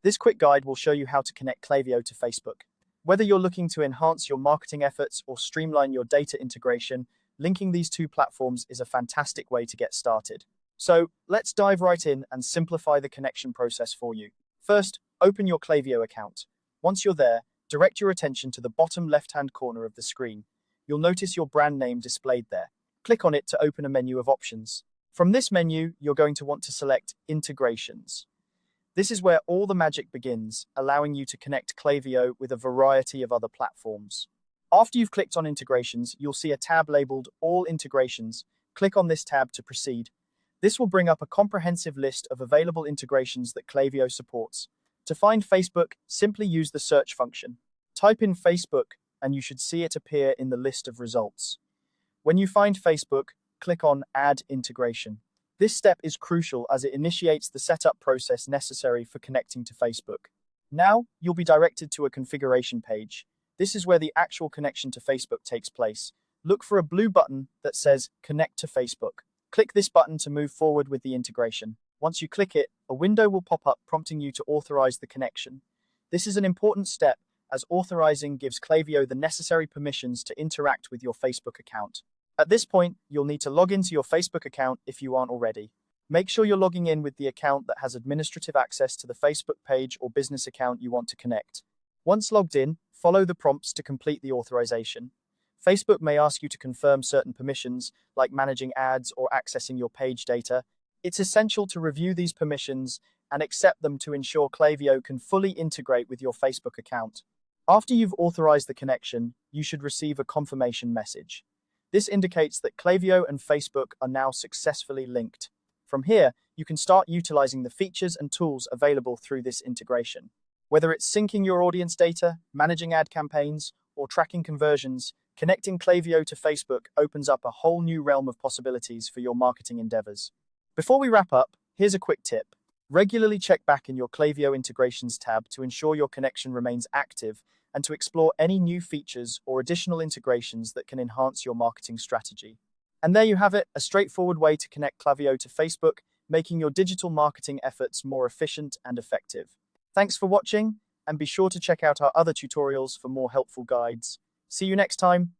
This quick guide will show you how to connect Klaviyo to Facebook. Whether you're looking to enhance your marketing efforts or streamline your data integration, linking these two platforms is a fantastic way to get started. So let's dive right in and simplify the connection process for you. First, open your Klaviyo account. Once you're there, direct your attention to the bottom left-hand corner of the screen. You'll notice your brand name displayed there. Click on it to open a menu of options. From this menu, you're going to want to select Integrations. This is where all the magic begins, allowing you to connect Klaviyo with a variety of other platforms. After you've clicked on Integrations, you'll see a tab labeled All Integrations. Click on this tab to proceed. This will bring up a comprehensive list of available integrations that Klaviyo supports. To find Facebook, simply use the search function. Type in Facebook, and you should see it appear in the list of results. When you find Facebook, click on Add Integration. This step is crucial as it initiates the setup process necessary for connecting to Facebook. Now, you'll be directed to a configuration page. This is where the actual connection to Facebook takes place. Look for a blue button that says Connect to Facebook. Click this button to move forward with the integration. Once you click it, a window will pop up prompting you to authorize the connection. This is an important step as authorizing gives Klaviyo the necessary permissions to interact with your Facebook account. At this point, you'll need to log into your Facebook account if you aren't already. Make sure you're logging in with the account that has administrative access to the Facebook page or business account you want to connect. Once logged in, follow the prompts to complete the authorization. Facebook may ask you to confirm certain permissions, like managing ads or accessing your page data. It's essential to review these permissions and accept them to ensure Klaviyo can fully integrate with your Facebook account. After you've authorized the connection, you should receive a confirmation message. This indicates that Klaviyo and Facebook are now successfully linked. From here, you can start utilizing the features and tools available through this integration. Whether it's syncing your audience data, managing ad campaigns, or tracking conversions, connecting Klaviyo to Facebook opens up a whole new realm of possibilities for your marketing endeavors. Before we wrap up, here's a quick tip. Regularly check back in your Klaviyo Integrations tab to ensure your connection remains active and to explore any new features or additional integrations that can enhance your marketing strategy. And there you have it, a straightforward way to connect Klaviyo to Facebook, making your digital marketing efforts more efficient and effective. Thanks for watching, and be sure to check out our other tutorials for more helpful guides. See you next time.